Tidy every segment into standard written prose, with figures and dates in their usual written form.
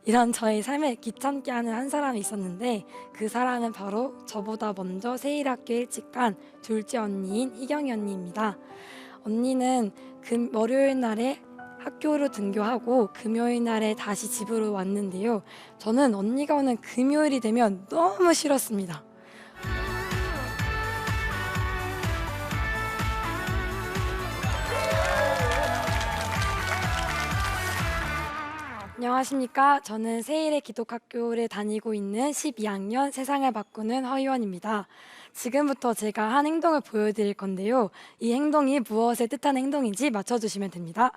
이런 저의 삶을 귀찮게 하는 한 사람이 있었는데 그 사람은 바로 저보다 먼저 세일학교 일찍 간 둘째 언니인 희경이 언니입니다. 언니는 월요일 날에 학교로 등교하고 금요일 날에 다시 집으로 왔는데요. 저는 언니가 오는 금요일이 되면 너무 싫었습니다. 안녕하십니까. 저는 세일의 기독학교를 다니고 있는 12학년 세상을 바꾸는 허희원입니다. 지금부터 제가 한 행동을 보여드릴 건데요. 이 행동이 무엇을 뜻하는 행동인지 맞춰주시면 됩니다.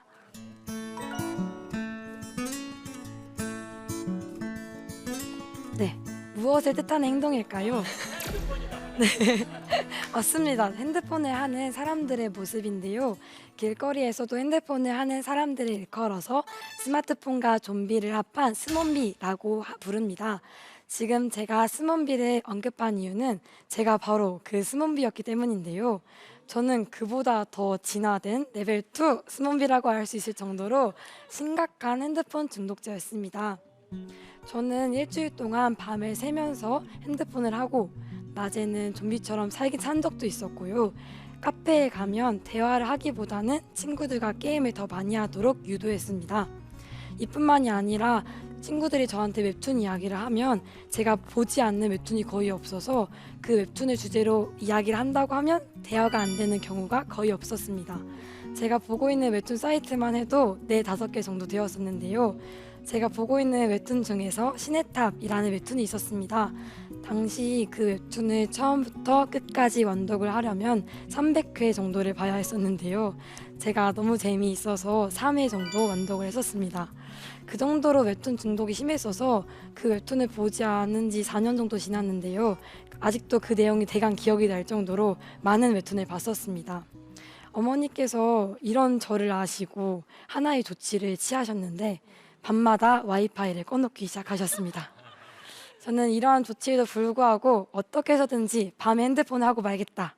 네, 무엇을 뜻하는 행동일까요? 네, 맞습니다. 핸드폰을 하는 사람들의 모습인데요. 길거리에서도 핸드폰을 하는 사람들을 일컬어서 스마트폰과 좀비를 합한 스몬비라고 부릅니다. 지금 제가 스몬비를 언급한 이유는 제가 바로 그 스몬비였기 때문인데요. 저는 그보다 더 진화된 레벨 2 스몬비라고 할 수 있을 정도로 심각한 핸드폰 중독자였습니다. 저는 일주일 동안 밤을 새면서 핸드폰을 하고 낮에는 좀비처럼 살긴 산 적도 있었고요. 카페에 가면 대화를 하기보다는 친구들과 게임을 더 많이 하도록 유도했습니다. 이뿐만이 아니라 친구들이 저한테 웹툰 이야기를 하면 제가 보지 않는 웹툰이 거의 없어서 그 웹툰을 주제로 이야기를 한다고 하면 대화가 안 되는 경우가 거의 없었습니다. 제가 보고 있는 웹툰 사이트만 해도 4, 5개 정도 되었었는데요. 제가 보고 있는 웹툰 중에서 신의 탑이라는 웹툰이 있었습니다. 당시 그 웹툰을 처음부터 끝까지 완독을 하려면 300회 정도를 봐야 했었는데요. 제가 너무 재미있어서 3회 정도 완독을 했었습니다. 그 정도로 웹툰 중독이 심했어서 그 웹툰을 보지 않은 지 4년 정도 지났는데요. 아직도 그 내용이 대강 기억이 날 정도로 많은 웹툰을 봤었습니다. 어머니께서 이런 저를 아시고 하나의 조치를 취하셨는데 밤마다 와이파이를 꺼놓기 시작하셨습니다. 저는 이러한 조치에도 불구하고 어떻게 해서든지 밤에 핸드폰을 하고 말겠다.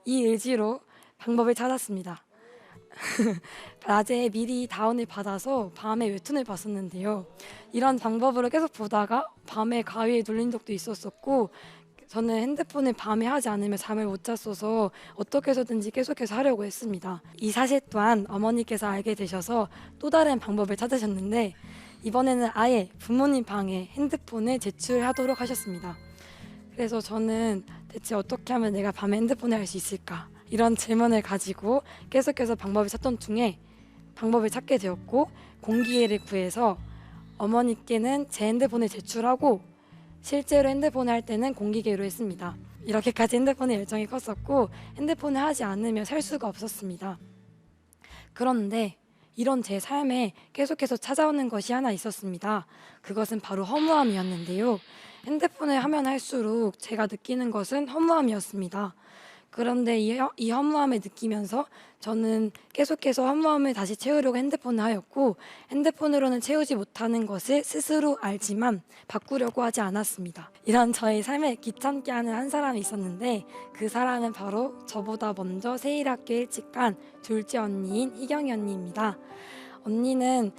이 의지로 방법을 찾았습니다. 낮에 미리 다운을 받아서 밤에 웹툰을 봤었는데요. 이런 방법으로 계속 보다가 밤에 가위에 눌린 적도 있었었고 저는 핸드폰을 밤에 하지 않으면 잠을 못 잤어서 어떻게 해서든지 계속해서 하려고 했습니다. 이 사실 또한 어머니께서 알게 되셔서 또 다른 방법을 찾으셨는데 이번에는 아예 부모님 방에 핸드폰을 제출하도록 하셨습니다. 그래서 저는 대체 어떻게 하면 내가 밤에 핸드폰을 할 수 있을까? 이런 질문을 가지고 계속해서 방법을 찾던 중에 방법을 찾게 되었고 공기계를 구해서 어머니께는 제 핸드폰을 제출하고 실제로 핸드폰을 할 때는 공기계로 했습니다. 이렇게까지 핸드폰에 열정이 컸었고 핸드폰을 하지 않으면 살 수가 없었습니다. 그런데 이런 제 삶에 계속해서 찾아오는 것이 하나 있었습니다. 그것은 바로 허무함이었는데요. 핸드폰을 하면 할수록 제가 느끼는 것은 허무함이었습니다. 그런데 이 허무함을 느끼면서 저는 계속해서 허무함을 다시 채우려고 핸드폰을 하였고 핸드폰으로는 채우지 못하는 것을 스스로 알지만 바꾸려고 하지 않았습니다. 이런 저의 삶을 귀찮게 하는 한 사람이 있었는데 그 사람은 바로 저보다 먼저 세일학교 일찍 간 둘째 언니인 희경이 언니입니다. 언니는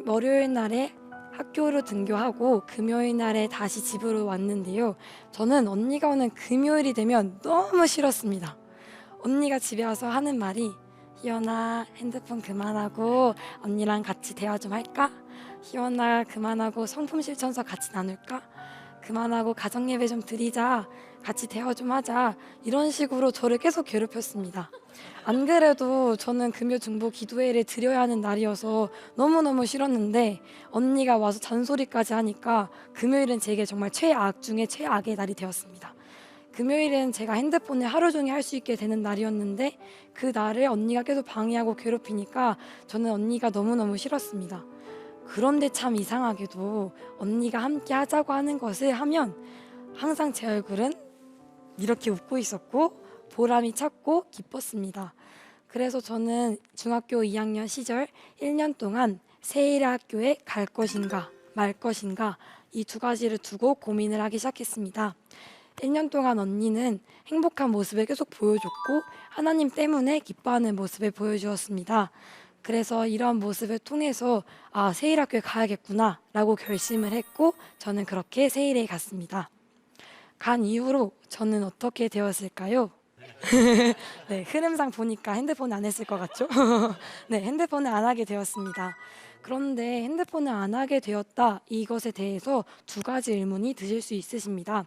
월요일 날에 학교로 등교하고 금요일 날에 다시 집으로 왔는데요. 저는 언니가 오는 금요일이 되면 너무 싫었습니다. 언니가 집에 와서 하는 말이 희연아 핸드폰 그만하고 언니랑 같이 대화 좀 할까? 희연아 그만하고 성품 실천서 같이 나눌까? 그만하고 가정예배 좀 드리자. 같이 대화 좀 하자. 이런 식으로 저를 계속 괴롭혔습니다. 안 그래도 저는 금요 중보 기도회를 드려야 하는 날이어서 너무너무 싫었는데 언니가 와서 잔소리까지 하니까 금요일은 제게 정말 최악 중에 최악의 날이 되었습니다. 금요일은 제가 핸드폰을 하루 종일 할 수 있게 되는 날이었는데 그 날을 언니가 계속 방해하고 괴롭히니까 저는 언니가 너무너무 싫었습니다. 그런데 참 이상하게도 언니가 함께 하자고 하는 것을 하면 항상 제 얼굴은 이렇게 웃고 있었고 보람이 찼고 기뻤습니다. 그래서 저는 중학교 2학년 시절 1년 동안 세일의 학교에 갈 것인가 말 것인가 이 두 가지를 두고 고민을 하기 시작했습니다. 1년 동안 언니는 행복한 모습을 계속 보여줬고 하나님 때문에 기뻐하는 모습을 보여주었습니다. 그래서 이런 모습을 통해서 세일학교에 가야겠구나 라고 결심을 했고 저는 그렇게 세일에 갔습니다. 간 이후로 저는 어떻게 되었을까요? 네, 흐름상 보니까 핸드폰을 안 했을 것 같죠? 네, 핸드폰을 안 하게 되었습니다. 그런데 핸드폰을 안 하게 되었다 이것에 대해서 두 가지 의문이 드실 수 있으십니다.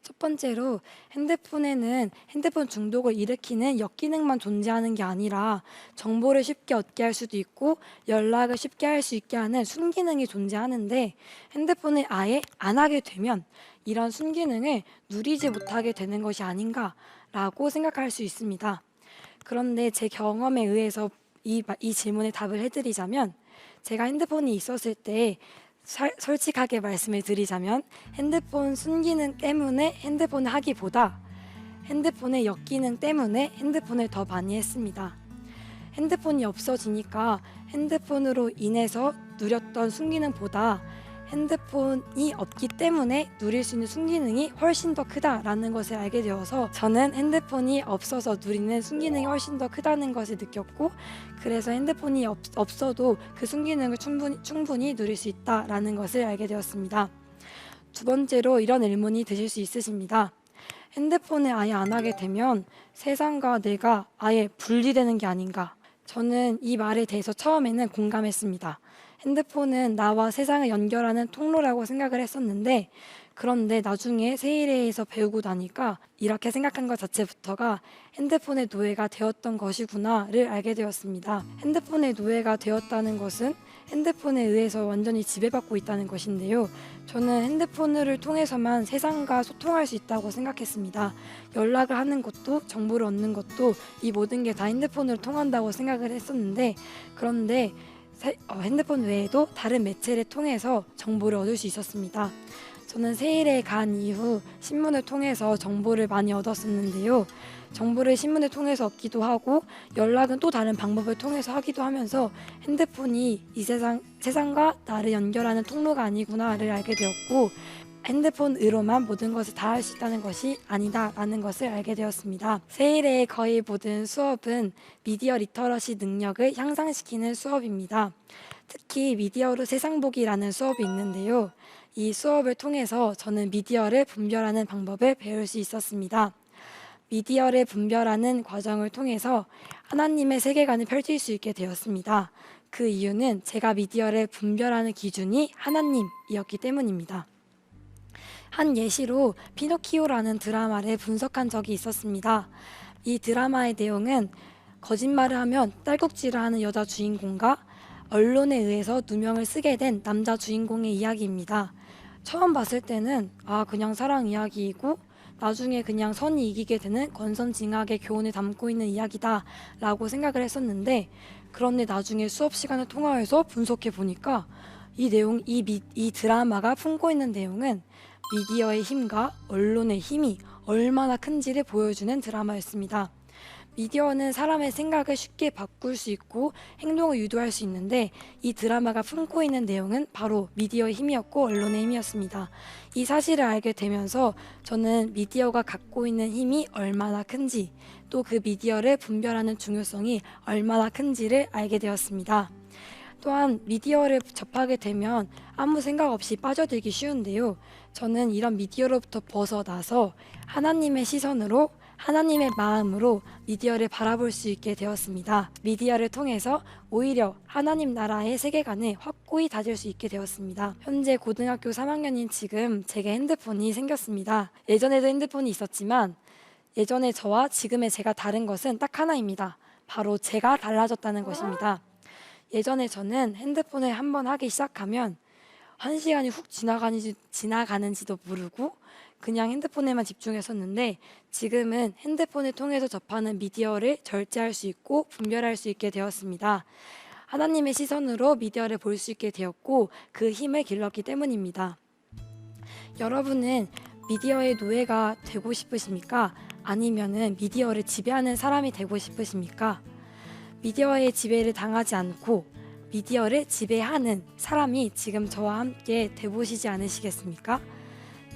첫 번째로 핸드폰에는 핸드폰 중독을 일으키는 역기능만 존재하는 게 아니라 정보를 쉽게 얻게 할 수도 있고 연락을 쉽게 할 수 있게 하는 순기능이 존재하는데 핸드폰을 아예 안 하게 되면 이런 순기능을 누리지 못하게 되는 것이 아닌가라고 생각할 수 있습니다. 그런데 제 경험에 의해서 이 질문에 답을 해드리자면 제가 핸드폰이 있었을 때 솔직하게 말씀을 드리자면 핸드폰 순기능 때문에 핸드폰을 하기보다 핸드폰의 역기능 때문에 핸드폰을 더 많이 했습니다. 핸드폰이 없어지니까 핸드폰으로 인해서 누렸던 순기능보다 핸드폰이 없기 때문에 누릴 수 있는 순기능이 훨씬 더 크다라는 것을 알게 되어서 저는 핸드폰이 없어서 누리는 순기능이 훨씬 더 크다는 것을 느꼈고 그래서 핸드폰이 없어도 그 순기능을 충분히 누릴 수 있다라는 것을 알게 되었습니다. 두 번째로 이런 의문이 드실 수 있으십니다. 핸드폰을 아예 안 하게 되면 세상과 내가 아예 분리되는 게 아닌가. 저는 이 말에 대해서 처음에는 공감했습니다. 핸드폰은 나와 세상을 연결하는 통로라고 생각을 했었는데 그런데 나중에 세일에서 배우고 나니까 이렇게 생각한 것 자체부터가 핸드폰의 노예가 되었던 것이구나를 알게 되었습니다. 핸드폰의 노예가 되었다는 것은 핸드폰에 의해서 완전히 지배받고 있다는 것인데요. 저는 핸드폰을 통해서만 세상과 소통할 수 있다고 생각했습니다. 연락을 하는 것도 정보를 얻는 것도 이 모든 게 다 핸드폰으로 통한다고 생각을 했었는데 그런데 핸드폰 외에도 다른 매체를 통해서 정보를 얻을 수 있었습니다. 저는 세일에 간 이후 신문을 통해서 정보를 많이 얻었었는데요. 정보를 신문을 통해서 얻기도 하고 연락은 또 다른 방법을 통해서 하기도 하면서 핸드폰이 이 세상과 나를 연결하는 통로가 아니구나를 알게 되었고 핸드폰으로만 모든 것을 다 할 수 있다는 것이 아니다라는 것을 알게 되었습니다. 세일의 거의 모든 수업은 미디어 리터러시 능력을 향상시키는 수업입니다. 특히 미디어로 세상보기라는 수업이 있는데요. 이 수업을 통해서 저는 미디어를 분별하는 방법을 배울 수 있었습니다. 미디어를 분별하는 과정을 통해서 하나님의 세계관을 펼칠 수 있게 되었습니다. 그 이유는 제가 미디어를 분별하는 기준이 하나님이었기 때문입니다. 한 예시로 피노키오라는 드라마를 분석한 적이 있었습니다. 이 드라마의 내용은 거짓말을 하면 딸꾹질을 하는 여자 주인공과 언론에 의해서 누명을 쓰게 된 남자 주인공의 이야기입니다. 처음 봤을 때는 그냥 사랑 이야기이고 나중에 그냥 선이 이기게 되는 권선징악의 교훈을 담고 있는 이야기다 라고 생각을 했었는데 그런데 나중에 수업 시간을 통하여서 분석해 보니까 이 드라마가 품고 있는 내용은 미디어의 힘과 언론의 힘이 얼마나 큰지를 보여주는 드라마였습니다. 미디어는 사람의 생각을 쉽게 바꿀 수 있고 행동을 유도할 수 있는데 이 드라마가 품고 있는 내용은 바로 미디어의 힘이었고 언론의 힘이었습니다. 이 사실을 알게 되면서 저는 미디어가 갖고 있는 힘이 얼마나 큰지 또 그 미디어를 분별하는 중요성이 얼마나 큰지를 알게 되었습니다. 또한 미디어를 접하게 되면 아무 생각 없이 빠져들기 쉬운데요. 저는 이런 미디어로부터 벗어나서 하나님의 시선으로 하나님의 마음으로 미디어를 바라볼 수 있게 되었습니다. 미디어를 통해서 오히려 하나님 나라의 세계관을 확고히 다질 수 있게 되었습니다. 현재 고등학교 3학년인 지금 제게 핸드폰이 생겼습니다. 예전에도 핸드폰이 있었지만 예전의 저와 지금의 제가 다른 것은 딱 하나입니다. 바로 제가 달라졌다는 것입니다. 예전에 저는 핸드폰을 한번 하기 시작하면 1시간이 훅 지나가는지도 모르고 그냥 핸드폰에만 집중했었는데 지금은 핸드폰을 통해서 접하는 미디어를 절제할 수 있고 분별할 수 있게 되었습니다. 하나님의 시선으로 미디어를 볼 수 있게 되었고 그 힘을 길렀기 때문입니다. 여러분은 미디어의 노예가 되고 싶으십니까? 아니면은 미디어를 지배하는 사람이 되고 싶으십니까? 미디어의 지배를 당하지 않고 미디어를 지배하는 사람이 지금 저와 함께 돼보시지 않으시겠습니까?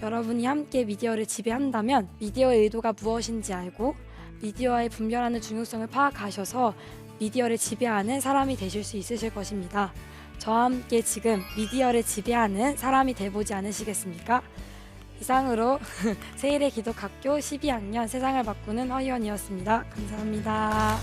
여러분이 함께 미디어를 지배한다면 미디어의 의도가 무엇인지 알고 미디어의 분별하는 중요성을 파악하셔서 미디어를 지배하는 사람이 되실 수 있으실 것입니다. 저와 함께 지금 미디어를 지배하는 사람이 돼보지 않으시겠습니까? 이상으로 세일의 기독학교 12학년 세상을 바꾸는 허희원이었습니다. 감사합니다.